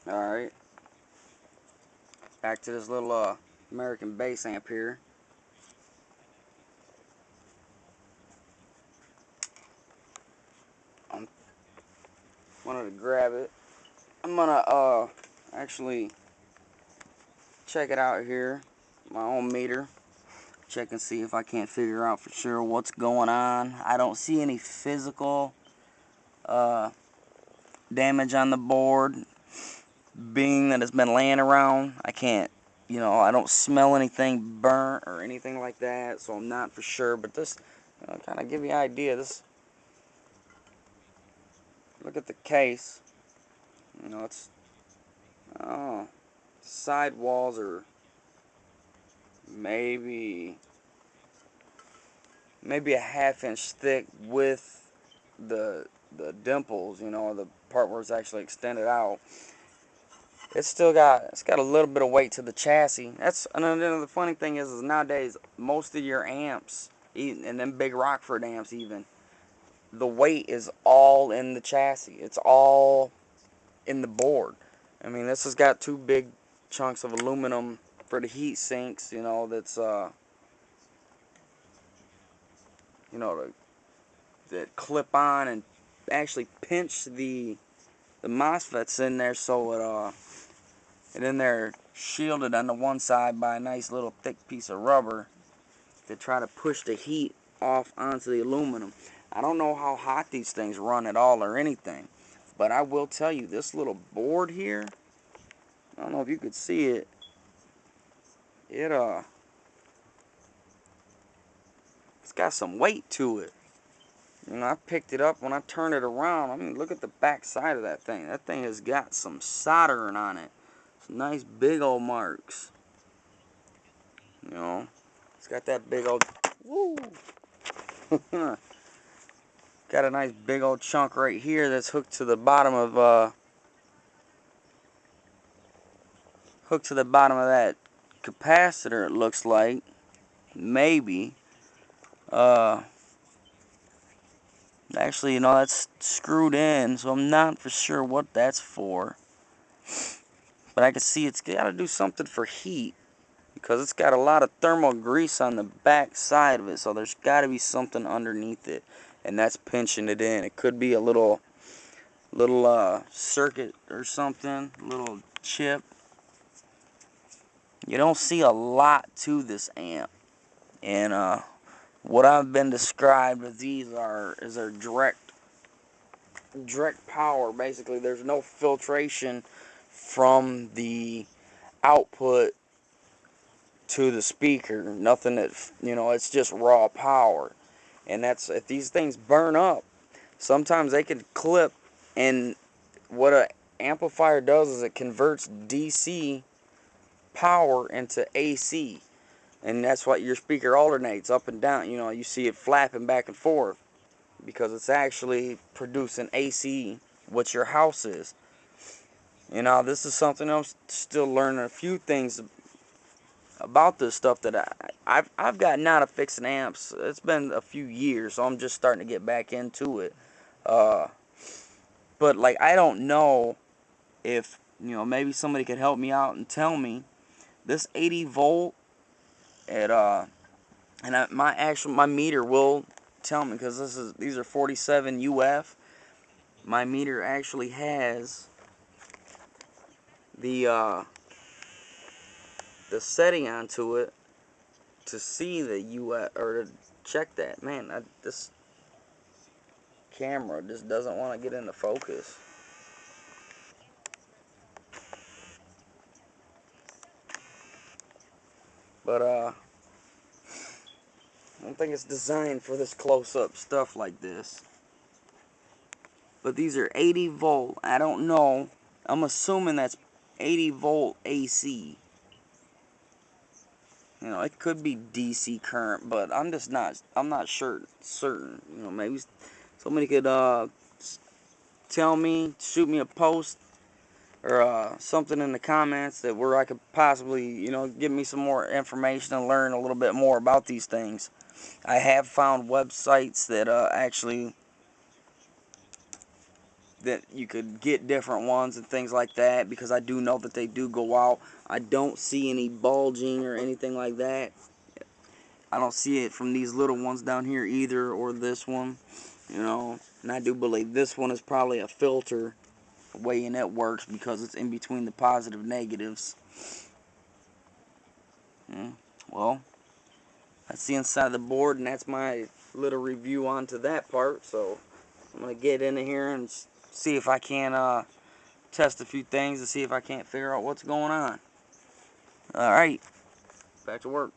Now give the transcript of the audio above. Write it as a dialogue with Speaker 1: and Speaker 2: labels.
Speaker 1: Alright, back to this little American bass amp here. I wanted to grab it. I'm gonna actually check it out here, my own meter. Check and see if I can't figure out for sure what's going on. I don't see any physical damage on the board, being that it's been laying around. I can't, I don't smell anything burnt or anything like that, so I'm not for sure. But this, kind of give you an idea. This, look at the case. It's, oh, side walls are maybe a half-inch thick with the dimples, the part where it's actually extended out. It's got a little bit of weight to the chassis. And then the funny thing is nowadays most of your amps, and then big Rockford amps even, the weight is all in the chassis. It's all in the board. I mean, this has got two big chunks of aluminum for the heat sinks, that's that clip on and actually pinch the MOSFETs in there, so and then they're shielded on the one side by a nice little thick piece of rubber to try to push the heat off onto the aluminum. I don't know how hot these things run at all or anything, but I will tell you, this little board here, I don't know if you could see it, it's got some weight to it. I picked it up. When I turn it around, I mean, look at the back side of that thing. That thing has got some soldering on it. Some nice big old marks. It's got that big old, woo. Got a nice big old chunk right here that's hooked to the bottom of that capacitor, it looks like. Maybe. Actually, that's screwed in, so I'm not for sure what that's for. But I can see it's got to do something for heat, because it's got a lot of thermal grease on the back side of it, so there's got to be something underneath it, and that's pinching it in. It could be a little circuit or something, little chip. You don't see a lot to this amp, and what I've been described as these are direct power. Basically, there's no filtration from the output to the speaker. Nothing that, it's just raw power. And that's, if these things burn up, sometimes they can clip, and what an amplifier does is it converts DC power into AC. And that's what your speaker alternates up and down. You see it flapping back and forth because it's actually producing AC, what your house is. This is something I'm still learning a few things about this stuff that I've gotten out of fixing amps. It's been a few years, so I'm just starting to get back into it. But like, I don't know if maybe somebody could help me out and tell me this 80 volt at and my meter will tell me, because these are 47 UF. My meter actually has the setting onto it to see the UF, or to check that. Man, this camera just doesn't want to get into focus. But I don't think it's designed for this close-up stuff like this. But these are 80 volt. I don't know. I'm assuming that's 80 volt AC. It could be DC current, but I'm not sure certain. Maybe somebody could tell me, shoot me a post or something in the comments that where I could possibly, give me some more information and learn a little bit more about these things. I have found websites that actually that you could get different ones and things like that, because I do know that they do go out. I don't see any bulging or anything like that. I don't see it from these little ones down here either, or this one, you know. And I do believe this one is probably a filter, the way in it works, because it's in between the positive negatives. Well, that's the inside of the board, and that's my little review onto that part. So I'm going to get into here and see if I can test a few things and see if I can't figure out what's going on. Alright, back to work.